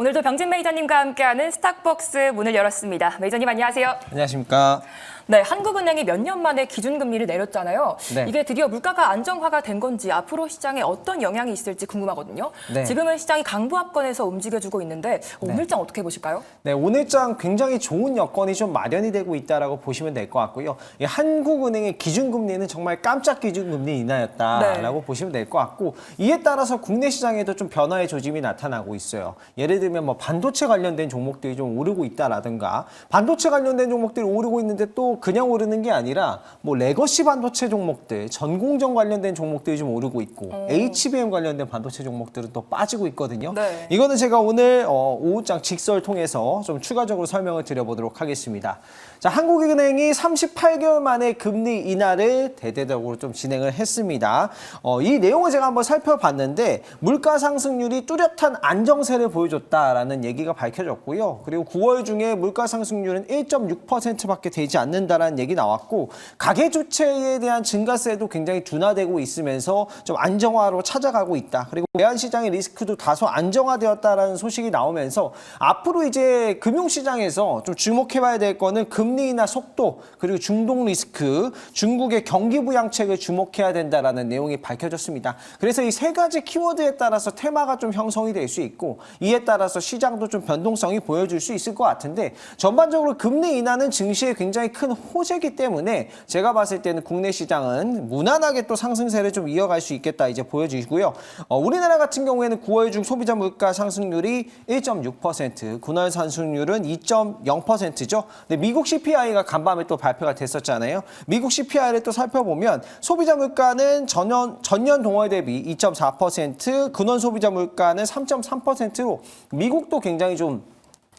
오늘도 병진 매니저님과 함께하는 스탁벅스 문을 열었습니다. 매니저님 안녕하세요. 안녕하십니까. 네, 한국은행이 몇 년 만에 기준금리를 내렸잖아요. 네. 이게 드디어 물가가 안정화가 된 건지 앞으로 시장에 어떤 영향이 있을지 궁금하거든요. 네. 지금은 시장이 강보합권에서 움직여주고 있는데 오늘장 어떻게 보실까요? 네, 오늘장 굉장히 좋은 여건이 좀 마련이 되고 있다라고 보시면 될 것 같고요. 이 한국은행의 기준금리는 정말 깜짝 기준금리 인하였다라고 보시면 될 것 같고, 이에 따라서 국내 시장에도 좀 변화의 조짐이 나타나고 있어요. 예를 들면 뭐 반도체 관련된 종목들이 좀 오르고 있다라든가, 반도체 관련된 종목들이 오르고 있는데 또 그냥 오르는 게 아니라 뭐 레거시 반도체 종목들, 전공정 관련된 종목들이 좀 오르고 있고 HBM 관련된 반도체 종목들은 또 빠지고 있거든요. 네. 이거는 제가 오늘 오후장 직설 통해서 좀 추가적으로 설명을 드려보도록 하겠습니다. 자, 한국은행이 38개월 만에 금리 인하를 대대적으로 좀 진행을 했습니다. 이 내용을 제가 한번 살펴봤는데 물가 상승률이 뚜렷한 안정세를 보여줬다라는 얘기가 밝혀졌고요. 그리고 9월 중에 물가 상승률은 1.6%밖에 되지 않는다라는 얘기 나왔고, 가계주체에 대한 증가세도 굉장히 둔화되고 있으면서 좀 안정화로 찾아가고 있다. 그리고 외환시장의 리스크도 다소 안정화되었다라는 소식이 나오면서 앞으로 이제 금융시장에서 좀 주목해봐야 될 거는 금리 인하 속도, 그리고 중동 리스크, 중국의 경기 부양책을 주목해야 된다라는 내용이 밝혀졌습니다. 그래서 이 세 가지 키워드에 따라서 테마가 좀 형성이 될 수 있고, 이에 따라서 시장도 좀 변동성이 보여줄 수 있을 것 같은데, 전반적으로 금리 인하는 증시에 굉장히 큰 호재이기 때문에 제가 봤을 때는 국내 시장은 무난하게 또 상승세를 좀 이어갈 수 있겠다 이제 보여지고요. 우리나라 같은 경우에는 9월 중 소비자 물가 상승률이 1.6%, 군월 상승률은 2.0%죠. 근데 미국 CPI가 간밤에 또 발표가 됐었잖아요. 미국 CPI를 또 살펴보면 소비자 물가는 전년 동월 대비 2.4%, 근원 소비자 물가는 3.3%로 미국도 굉장히 좀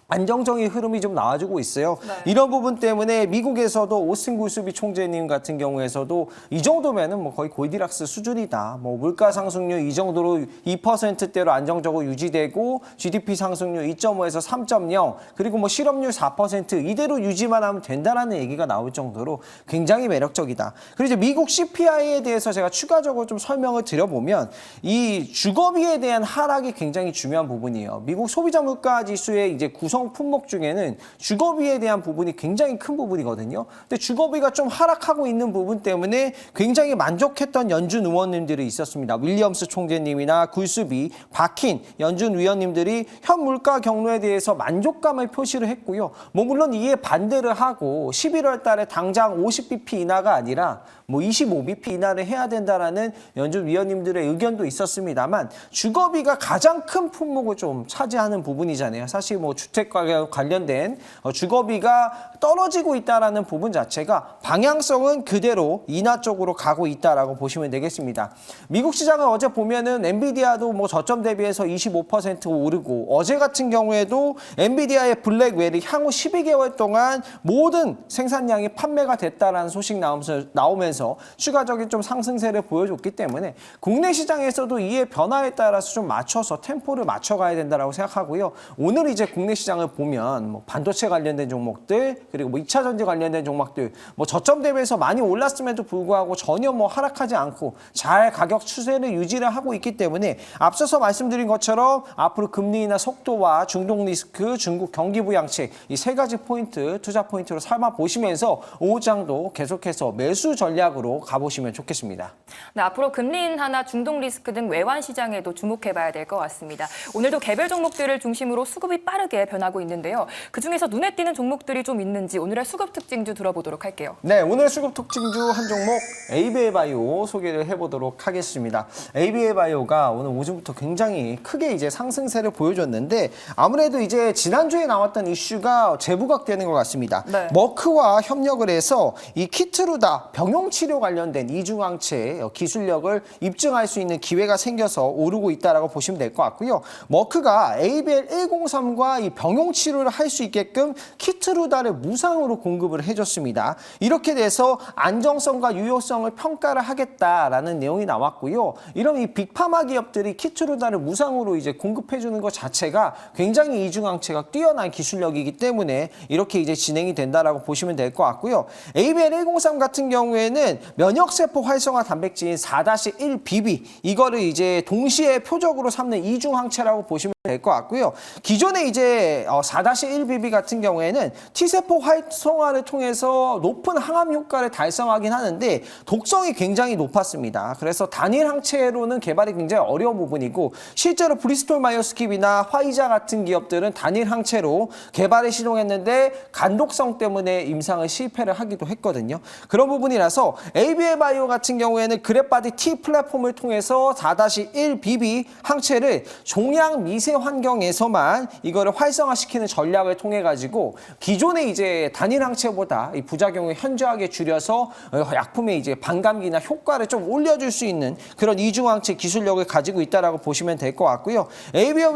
안정적인 흐름이 좀 나와주고 있어요. 네. 이런 부분 때문에 미국에서도 오스틴 굴스비 총재님 같은 경우에서도 이 정도면은 뭐 거의 골디락스 수준이다. 뭐 물가 상승률 이 정도로 2%대로 안정적으로 유지되고 GDP 상승률 2.5에서 3.0, 그리고 뭐 실업률 4% 이대로 유지만 하면 된다라는 얘기가 나올 정도로 굉장히 매력적이다. 그리고 이제 미국 CPI에 대해서 제가 추가적으로 좀 설명을 드려보면 이 주거비에 대한 하락이 굉장히 중요한 부분이에요. 미국 소비자 물가 지수의 이제 구성 품목 중에는 주거비에 대한 부분이 굉장히 큰 부분이거든요. 근데 주거비가 좀 하락하고 있는 부분 때문에 굉장히 만족했던 연준 의원님들이 있었습니다. 윌리엄스 총재님이나 굴스비, 박힌 연준 위원님들이 현 물가 경로에 대해서 만족감을 표시를 했고요. 뭐 물론 이에 반대를 하고 11월 달에 당장 50bp 인하가 아니라 뭐 25bp 인하를 해야 된다라는 연준 위원님들의 의견도 있었습니다만, 주거비가 가장 큰 품목을 좀 차지하는 부분이잖아요. 사실 뭐 주택 가격 관련된 주거비가 떨어지고 있다라는 부분 자체가 방향성은 그대로 인하 쪽으로 가고 있다라고 보시면 되겠습니다. 미국 시장을 어제 보면은 엔비디아도 뭐 저점 대비해서 25% 오르고, 어제 같은 경우에도 엔비디아의 블랙웰이 향후 12개월 동안 모든 생산량이 판매가 됐다라는 소식 나오면서 추가적인 좀 상승세를 보여줬기 때문에 국내 시장에서도 이에 변화에 따라서 좀 맞춰서 템포를 맞춰가야 된다라고 생각하고요. 오늘 이제 국내 시장을 보면 뭐 반도체 관련된 종목들, 그리고 뭐 2차 전지 관련된 종목들 뭐 저점 대비해서 많이 올랐음에도 불구하고 전혀 뭐 하락하지 않고 잘 가격 추세를 유지를 하고 있기 때문에 앞서서 말씀드린 것처럼 앞으로 금리 인하 속도와 중동 리스크, 중국 경기 부양책 이 세 가지 포인트, 투자 포인트로 삼아 보시면서 오후장도 계속해서 매수 전략으로 가보시면 좋겠습니다. 네, 앞으로 금리 인하나 중동 리스크 등 외환 시장에도 주목해봐야 될 것 같습니다. 오늘도 개별 종목들을 중심으로 수급이 빠르게 변하고 있는데요. 그중에서 눈에 띄는 종목들이 좀 있는지 오늘의 수급 특징주 들어보도록 할게요. 네, 오늘 수급 특징주 한 종목 ABL바이오 소개를 해보도록 하겠습니다. ABL바이오가 오늘 오전부터 굉장히 크게 이제 상승세를 보여줬는데, 아무래도 이제 지난주에 나왔던 이슈가 재부각되는 것 같습니다. 네. 머크와 협력을 해서 이 키트루다 병용치료 관련된 이중항체 기술력을 입증할 수 있는 기회가 생겨서 오르고 있다라고 보시면 될 것 같고요. 머크가 ABL103과 이 병용치료를 할 수 있게끔 키트루다를 무상으로 공급을 해줬습니다. 이렇게 돼서 안정성과 유효성을 평가를 하겠다라는 내용이 나왔고요. 이런 이 빅파마 기업들이 키트루다를 무상으로 이제 공급해주는 것 자체가 굉장히 이중항체가 뛰어난 기술력이기 때문에 이렇게 이제 진행이 된다라고 보시면 될 것 같고요. ABL103 같은 경우에는 면역세포 활성화 단백질인 4-1BB 이거를 이제 동시에 표적으로 삼는 이중항체라고 보시면 될 것 같고요. 기존에 이제 4-1BB 같은 경우에는 T세포 활성화를 통해서 높은 항암 효과를 달성하긴 하는데 독성이 굉장히 높았습니다. 그래서 단일 항체로는 개발이 굉장히 어려운 부분이고 실제로 브리스톨 마이어스킵이나 화이자 같은 기업들은 단일 항체로 개발을 시도했는데 간독성 때문에 임상을 실패를 하기도 했거든요. 그런 부분이라서 ABL 바이오 같은 경우에는 그래바디 T 플랫폼을 통해서 4-1BB 항체를 종양 미세 환경에서만 이거를 활성화시키는 전략을 통해 가지고 기존의 이제 단일 항체보다 이 부작용을 현저하게 줄여서 약품의 이제 반감기나 효과를 좀 올려줄 수 있는 그런 이중항체 기술력을 가지고 있다라고 보시면 될 것 같고요. ABL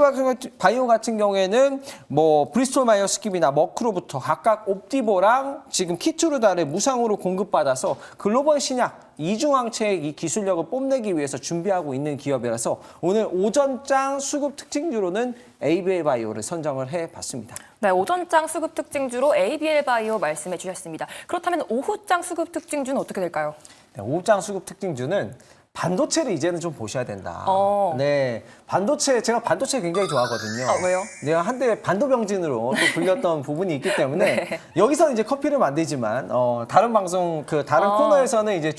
바이오 같은 경우에는 뭐 브리스톨 마이어스킵이나 머크로부터 각각 옵티보랑 지금 키트루다를 무상으로 공급받아서 글로벌 신약 이중항체의 이 기술력을 뽐내기 위해서 준비하고 있는 기업이라서 오늘 오전장 수급 특징주로는 ABL 바이오를 선정을 해봤습니다. 네, 오전장 수급 특징주로 ABL 바이오 말씀해 주셨습니다. 그렇다면 오후장 수급 특징주는 어떻게 될까요? 네, 오후장 수급 특징주는 반도체를 이제는 좀 보셔야 된다. 네, 제가 반도체 굉장히 좋아하거든요. 왜요? 내가 한때 반도병진으로 또 불렸던 부분이 있기 때문에 네. 여기서는 이제 커피를 만들지만 다른 방송 다른 코너에서는 이제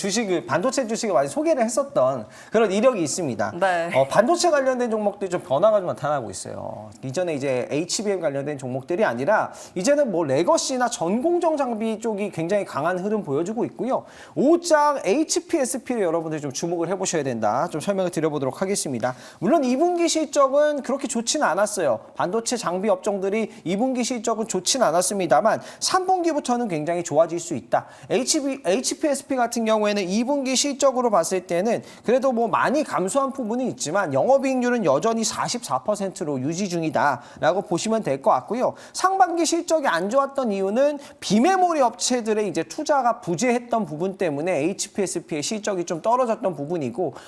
반도체 주식을 많이 소개를 했었던 그런 이력이 있습니다. 네. 반도체 관련된 종목들이 좀 변화가 좀 나타나고 있어요. 이전에 이제 HBM 관련된 종목들이 아니라 이제는 뭐 레거시나 전공정 장비 쪽이 굉장히 강한 흐름 보여주고 있고요. 오후장 HPSP를 여러분들 좀 주목을 해보셔야 된다. 좀 설명을 드려보도록 하겠습니다. 물론 2분기 실적은 그렇게 좋지는 않았어요. 반도체 장비 업종들이 2분기 실적은 좋지는 않았습니다만 3분기부터는 굉장히 좋아질 수 있다. HPSP 같은 경우에는 2분기 실적으로 봤을 때는 그래도 뭐 많이 감소한 부분이 있지만 영업이익률은 여전히 44%로 유지 중이다라고 보시면 될 것 같고요. 상반기 실적이 안 좋았던 이유는 비메모리 업체들의 이제 투자가 부재했던 부분 때문에 HPSP의 실적이 좀 떨어졌던 부분이고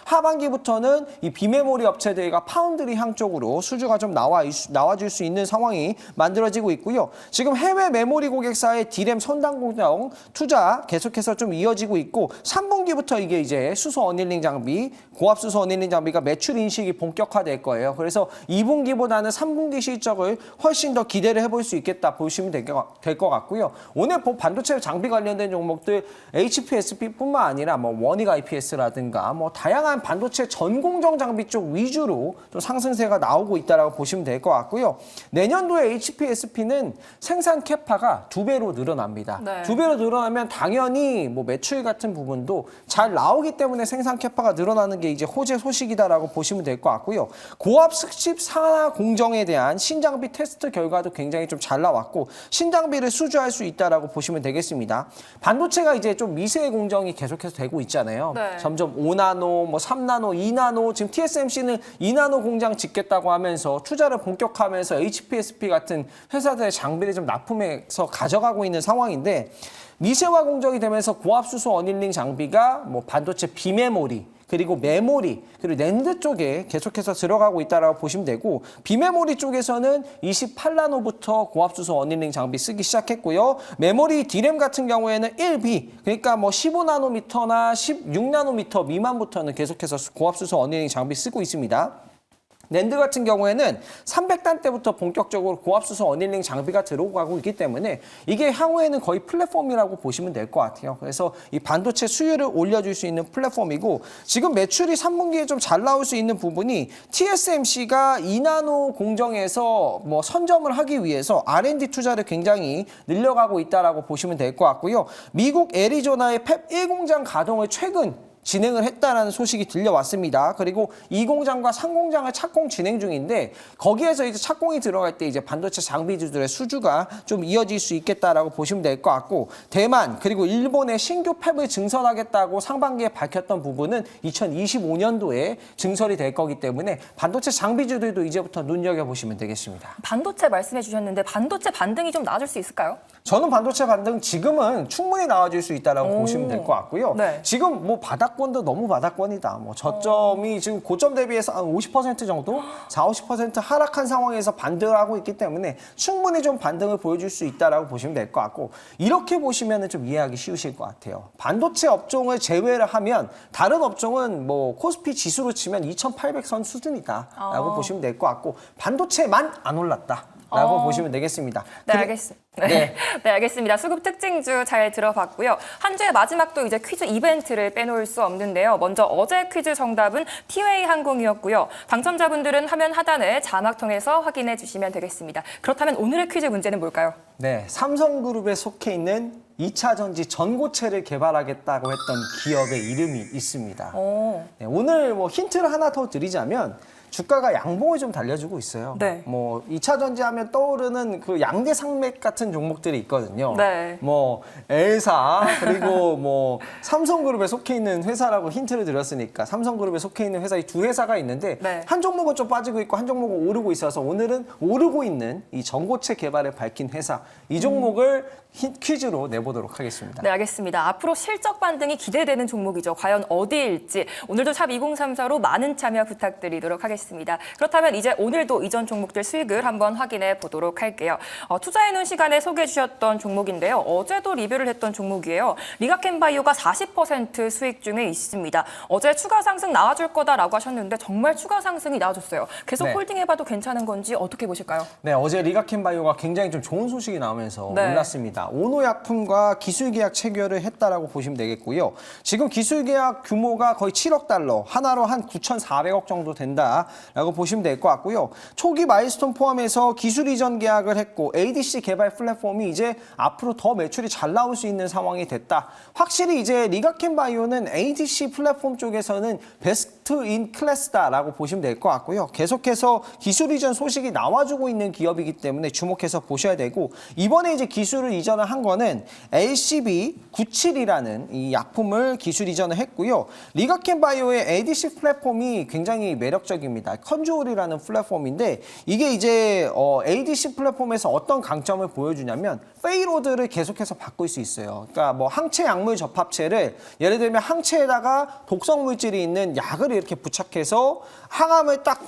하반기부터는 이 비메모리 업체들과 파운드리 향 쪽으로 수주가 좀 나와줄 수 있는 상황이 만들어지고 있고요. 지금 해외 메모리 고객사의 디램 선단 공정 투자 계속해서 좀 이어지고 있고 3분기부터 이게 이제 수소 어닐링 장비, 고압 수소 어닐링 장비가 매출 인식이 본격화될 거예요. 그래서 2분기보다는 3분기 실적을 훨씬 더 기대를 해볼 수 있겠다 보시면 될 것 같고요. 오늘 반도체 장비 관련된 종목들 HPSP뿐만 아니라 뭐 원익 IPS라든가 뭐 다양한 반도체 전공정 장비 쪽 위주로 좀 상승세가 나오고 있다라고 보시면 될 것 같고요. 내년도에 HPSP는 생산 캐파가 2배로 늘어납니다. 네. 2배로 늘어나면 당연히 뭐 매출 같은 부분도 잘 나오기 때문에 생산 캐파가 늘어나는 게 이제 호재 소식이다라고 보시면 될 것 같고요. 고압 습식 산화 공정에 대한 신장비 테스트 결과도 굉장히 좀 잘 나왔고 신장비를 수주할 수 있다라고 보시면 되겠습니다. 반도체가 이제 좀 미세 공정이 계속해서 되고 있잖아요. 네. 점점 5나노, 뭐 3나노, 2나노, 지금 TSMC는 2나노 공장 짓겠다고 하면서 투자를 본격화하면서 HPSP 같은 회사들의 장비를 좀 납품해서 가져가고 있는 상황인데 미세화 공정이 되면서 고압 수소 어닐링 장비가 뭐 반도체 비메모리 그리고 메모리, 그리고 낸드 쪽에 계속해서 들어가고 있다라고 보시면 되고 비메모리 쪽에서는 28나노부터 고압수소 어닐링 장비 쓰기 시작했고요. 메모리 디램 같은 경우에는 1B, 그러니까 뭐 15나노미터나 16나노미터 미만부터는 계속해서 고압수소 어닐링 장비 쓰고 있습니다. 낸드 같은 경우에는 300단대부터 본격적으로 고압수소 어닐링 장비가 들어가고 있기 때문에 이게 향후에는 거의 플랫폼이라고 보시면 될 것 같아요. 그래서 이 반도체 수요를 올려줄 수 있는 플랫폼이고 지금 매출이 3분기에 좀 잘 나올 수 있는 부분이 TSMC가 2나노 공정에서 뭐 선점을 하기 위해서 R&D 투자를 굉장히 늘려가고 있다라고 보시면 될 것 같고요. 미국 애리조나의 팹 1공장 가동을 최근 진행을 했다라는 소식이 들려왔습니다. 그리고 2공장과 3공장을 착공 진행 중인데 거기에서 이제 착공이 들어갈 때 이제 반도체 장비주들의 수주가 좀 이어질 수 있겠다라고 보시면 될 것 같고 대만 그리고 일본의 신규 팹을 증설하겠다고 상반기에 밝혔던 부분은 2025년도에 증설이 될 거기 때문에 반도체 장비주들도 이제부터 눈여겨보시면 되겠습니다. 반도체 말씀해 주셨는데 반도체 반등이 좀 나아질 수 있을까요? 저는 반도체 반등 지금은 충분히 나와줄 수 있다라고 보시면 될 것 같고요. 네. 지금 뭐 바닥권 바닥권도 너무 바닥권이다. 뭐 저점이 지금 고점 대비해서 한 50% 정도, 40~50% 하락한 상황에서 반등을 하고 있기 때문에 충분히 좀 반등을 보여줄 수 있다라고 보시면 될 것 같고, 이렇게 보시면 좀 이해하기 쉬우실 것 같아요. 반도체 업종을 제외를 하면 다른 업종은 뭐 코스피 지수로 치면 2,800선 수준이다라고 보시면 될 것 같고, 반도체만 안 올랐다라고 보시면 되겠습니다. 네, 알겠습니다. 네. 네, 알겠습니다. 수급 특징주 잘 들어봤고요. 한 주의 마지막도 이제 퀴즈 이벤트를 빼놓을 수 없는데요. 먼저 어제 퀴즈 정답은 티웨이 항공이었고요. 당첨자분들은 화면 하단에 자막 통해서 확인해 주시면 되겠습니다. 그렇다면 오늘의 퀴즈 문제는 뭘까요? 네, 삼성그룹에 속해 있는 2차 전지 전고체를 개발하겠다고 했던 기업의 이름이 있습니다. 네, 오늘 뭐 힌트를 하나 더 드리자면 주가가 양봉을 좀 달려주고 있어요. 네. 뭐 2차 전지하면 떠오르는 그 양대 산맥 같은 종목들이 있거든요. 네. 뭐 엘사 그리고 뭐 삼성그룹에 속해 있는 회사라고 힌트를 드렸으니까 삼성그룹에 속해 있는 회사 이 두 회사가 있는데 네. 한 종목은 좀 빠지고 있고 한 종목은 오르고 있어서 오늘은 오르고 있는 이 전고체 개발을 밝힌 회사 이 종목을 퀴즈로 내보도록 하겠습니다. 네, 알겠습니다. 앞으로 실적 반등이 기대되는 종목이죠. 과연 어디일지 오늘도 샵 2034로 많은 참여 부탁드리도록 하겠습니다. 그렇다면 이제 오늘도 이전 종목들 수익을 한번 확인해 보도록 할게요. 투자해놓은 시간에 소개해 주셨던 종목인데요. 어제도 리뷰를 했던 종목이에요. 리가켄바이오가 40% 수익 중에 있습니다. 어제 추가 상승 나와줄 거다라고 하셨는데 정말 추가 상승이 나와줬어요. 계속 네. 홀딩해봐도 괜찮은 건지 어떻게 보실까요? 네, 어제 리가켄바이오가 굉장히 좀 좋은 소식이 나오면서 네. 올랐습니다. 오노약품과 기술계약 체결을 했다라고 보시면 되겠고요. 지금 기술계약 규모가 거의 7억 달러, 하나로 한 9,400억 정도 된다라고 보시면 될 것 같고요. 초기 마일스톤 포함해서 기술 이전 계약을 했고 ADC 개발 플랫폼이 이제 앞으로 더 매출이 잘 나올 수 있는 상황이 됐다. 확실히 이제 리가켄바이오는 ADC 플랫폼 쪽에서는 베스트 인 클래스다라고 보시면 될 것 같고요. 계속해서 기술 이전 소식이 나와주고 있는 기업이기 때문에 주목해서 보셔야 되고, 이번에 이제 기술을 이전을 한 거는 LCB97이라는 이 약품을 기술 이전을 했고요. 리가켄바이오의 ADC 플랫폼이 굉장히 매력적입니다. 컨주얼이라는 플랫폼인데 이게 이제 ADC 플랫폼에서 어떤 강점을 보여주냐면 페이로드를 계속해서 바꿀 수 있어요. 그러니까 뭐 항체 약물 접합체를 예를 들면 항체에다가 독성 물질이 있는 약을 이렇게 부착해서 항암을 딱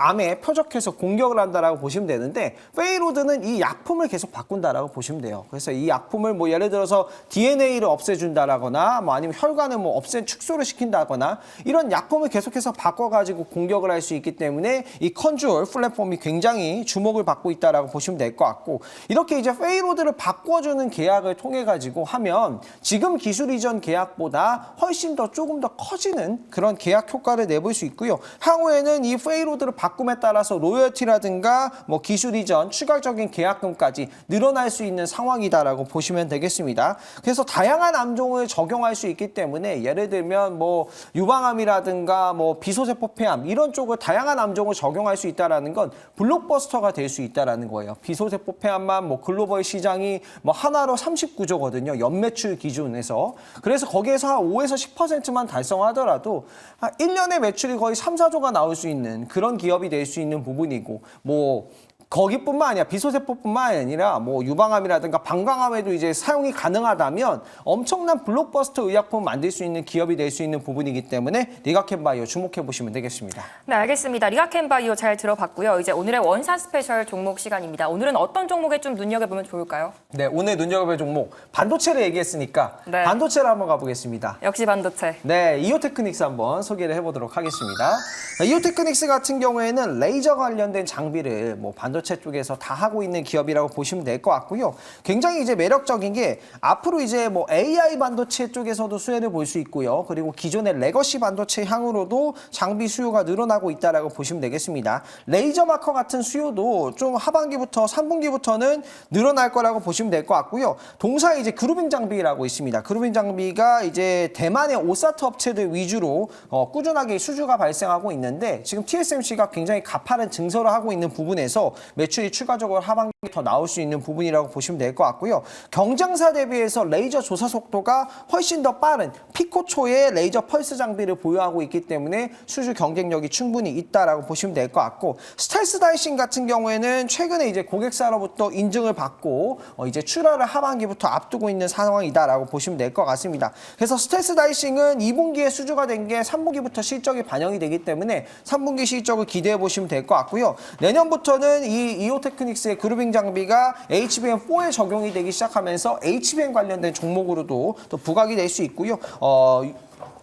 암에 표적해서 공격을 한다라고 보시면 되는데, 페이로드는 이 약품을 계속 바꾼다라고 보시면 돼요. 그래서 이 약품을 뭐 예를 들어서 DNA를 없애준다라거나 뭐 아니면 혈관을 뭐 축소를 시킨다거나 이런 약품을 계속해서 바꿔가지고 공격을 할 수 있기 때문에 이 컨주얼 플랫폼이 굉장히 주목을 받고 있다라고 보시면 될 것 같고, 이렇게 이제 페이로드를 바꿔주는 계약을 통해 가지고 하면 지금 기술 이전 계약보다 훨씬 더 조금 더 커지는 그런 계약 효과를 내볼 수 있고요. 향후에는 이 페이로드를 바꿈에 따라서 로열티라든가 뭐 기술 이전 추가적인 계약금까지 늘어날 수 있는 상황이다라고 보시면 되겠습니다. 그래서 다양한 암종을 적용할 수 있기 때문에 예를 들면 뭐 유방암이라든가 뭐 비소세포 폐암 이런 쪽을 다양한 암종을 적용할 수 있다라는 건 블록버스터가 될 수 있다라는 거예요. 비소세포 폐암만 뭐 글로벌 시장이 뭐 하나로 39조거든요. 연매출 기준에서. 그래서 거기에서 한 5에서 10%만 달성하더라도 한 1년에 매출이 거의 3, 4조가 나올 수 있는 그런 기업이 될 수 있는 부분이고, 뭐 거기뿐만 아니라 비소세포뿐만 아니라 뭐 유방암이라든가 방광암에도 이제 사용이 가능하다면 엄청난 블록버스터 의약품 만들 수 있는 기업이 될 수 있는 부분이기 때문에 리가켄바이오 주목해 보시면 되겠습니다. 네, 알겠습니다. 리가켄바이오 잘 들어봤고요. 이제 오늘의 원샷 스페셜 종목 시간입니다. 오늘은 어떤 종목에 좀 눈여겨보면 좋을까요? 네, 오늘 눈여겨볼 종목 반도체를 얘기했으니까 네. 반도체를 한번 가보겠습니다. 역시 반도체. 네, 이오테크닉스 한번 소개를 해보도록 하겠습니다. 이오테크닉스 같은 경우에는 레이저 관련된 장비를 뭐 반도체 쪽에서 다 하고 있는 기업이라고 보시면 될 것 같고요. 굉장히 이제 매력적인 게 앞으로 이제 뭐 AI 반도체 쪽에서도 수혜를 볼 수 있고요. 그리고 기존의 레거시 반도체 향으로도 장비 수요가 늘어나고 있다라고 보시면 되겠습니다. 레이저 마커 같은 수요도 좀 하반기부터 3분기부터는 늘어날 거라고 보시면 될 것 같고요. 동사에 이제 그루빙 장비라고 있습니다. 그루빙 장비가 이제 대만의 오사트 업체들 위주로 꾸준하게 수주가 발생하고 있는데 지금 TSMC가 굉장히 가파른 증설을 하고 있는 부분에서 매출이 추가적으로 하반기에 더 나올 수 있는 부분이라고 보시면 될 것 같고요. 경쟁사 대비해서 레이저 조사 속도가 훨씬 더 빠른 피코초의 레이저 펄스 장비를 보유하고 있기 때문에 수주 경쟁력이 충분히 있다라고 보시면 될 것 같고, 스텔스 다이싱 같은 경우에는 최근에 이제 고객사로부터 인증을 받고 이제 출하를 하반기부터 앞두고 있는 상황이다라고 보시면 될 것 같습니다. 그래서 스텔스 다이싱은 2분기에 수주가 된 게 3분기부터 실적이 반영이 되기 때문에 3분기 실적을 기대해 보시면 될 것 같고요. 내년부터는 이 이오테크닉스의 그루빙 장비가 HBM4에 적용이 되기 시작하면서 HBM 관련된 종목으로도 또 부각이 될 수 있고요.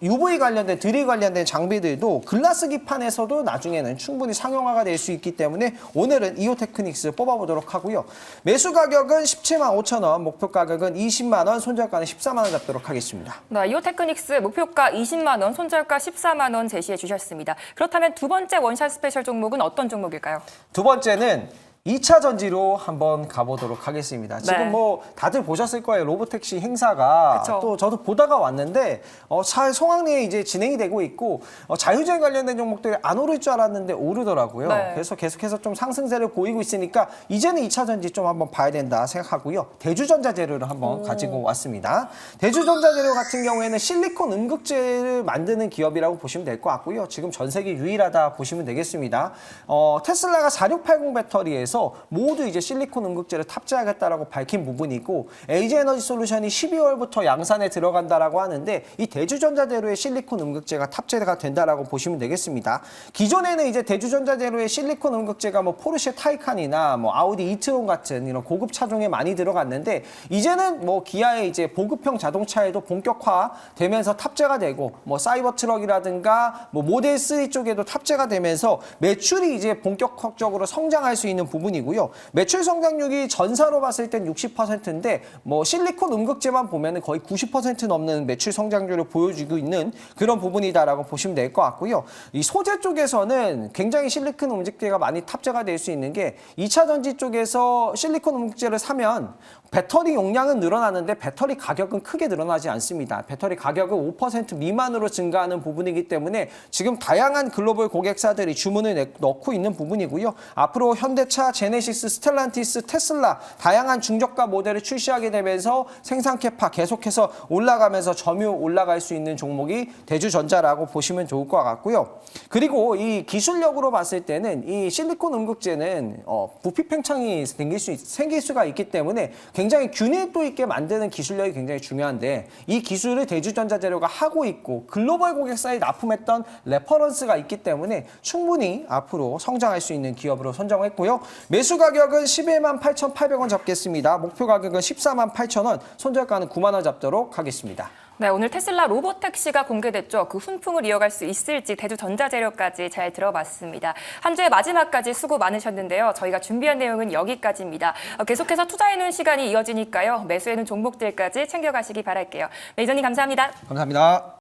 UV 관련된 드릴 관련된 장비들도 글라스 기판에서도 나중에는 충분히 상용화가 될 수 있기 때문에 오늘은 이오테크닉스 뽑아보도록 하고요. 매수 가격은 17만 5천 원, 목표 가격은 20만 원, 손절가는 14만 원 잡도록 하겠습니다. 네, 이오테크닉스 목표가 20만 원, 손절가 14만 원 제시해 주셨습니다. 그렇다면 두 번째 원샷 스페셜 종목은 어떤 종목일까요? 두 번째는 2차 전지로 한번 가보도록 하겠습니다. 지금 네. 뭐 다들 보셨을 거예요. 로보택시 행사가 그쵸. 또 저도 보다가 왔는데 잘 성황리에 이제 진행이 되고 있고 자율주행 관련된 종목들이 안 오를 줄 알았는데 오르더라고요. 네. 그래서 계속해서 좀 상승세를 보이고 있으니까 이제는 2차 전지 좀 한번 봐야 된다 생각하고요. 대주전자재료를 한번 가지고 왔습니다. 대주전자재료 같은 경우에는 실리콘 음극재를 만드는 기업이라고 보시면 될 것 같고요. 지금 전 세계 유일하다 보시면 되겠습니다. 테슬라가 4680 배터리에서 모두 이제 실리콘 음극재를 탑재하겠다라고 밝힌 부분이고, LG에너지솔루션이 12월부터 양산에 들어간다라고 하는데 이 대주전자재료에 실리콘 음극재가 탑재가 된다라고 보시면 되겠습니다. 기존에는 이제 대주전자재료에 실리콘 음극재가 뭐 포르쉐 타이칸이나 뭐 아우디 이트론 같은 이런 고급 차종에 많이 들어갔는데, 이제는 뭐 기아의 이제 보급형 자동차에도 본격화되면서 탑재가 되고, 뭐 사이버 트럭이라든가 뭐 모델 3 쪽에도 탑재가 되면서 매출이 이제 본격적으로 성장할 수 있는 부분이고요. 매출 성장률이 전사로 봤을 땐 60%인데 뭐 실리콘 음극재만 보면은 거의 90% 넘는 매출 성장률을 보여주고 있는 그런 부분이다라고 보시면 될 것 같고요. 이 소재 쪽에서는 굉장히 실리콘 음극재가 많이 탑재가 될 수 있는 게, 2차 전지 쪽에서 실리콘 음극재를 사면 배터리 용량은 늘어나는데 배터리 가격은 크게 늘어나지 않습니다. 배터리 가격은 5% 미만으로 증가하는 부분이기 때문에 지금 다양한 글로벌 고객사들이 주문을 넣고 있는 부분이고요. 앞으로 현대차, 제네시스, 스텔란티스, 테슬라 다양한 중저가 모델을 출시하게 되면서 생산 캐파 계속해서 올라가면서 점유 올라갈 수 있는 종목이 대주전자라고 보시면 좋을 것 같고요. 그리고 이 기술력으로 봤을 때는 이 실리콘 음극재는 부피 팽창이 생길 수가 있기 때문에 굉장히 균일도 있게 만드는 기술력이 굉장히 중요한데, 이 기술을 대주전자재료가 하고 있고 글로벌 고객사에 납품했던 레퍼런스가 있기 때문에 충분히 앞으로 성장할 수 있는 기업으로 선정했고요. 매수 가격은 11만 8,800원 잡겠습니다. 목표 가격은 14만 8,000원, 손절가는 9만 원 잡도록 하겠습니다. 네, 오늘 테슬라 로보택시가 공개됐죠. 그 훈풍을 이어갈 수 있을지 대주전자재료까지 잘 들어봤습니다. 한 주의 마지막까지 수고 많으셨는데요. 저희가 준비한 내용은 여기까지입니다. 계속해서 투자해놓은 시간이 이어지니까요. 매수해놓은 종목들까지 챙겨가시기 바랄게요. 매니저님 감사합니다. 감사합니다.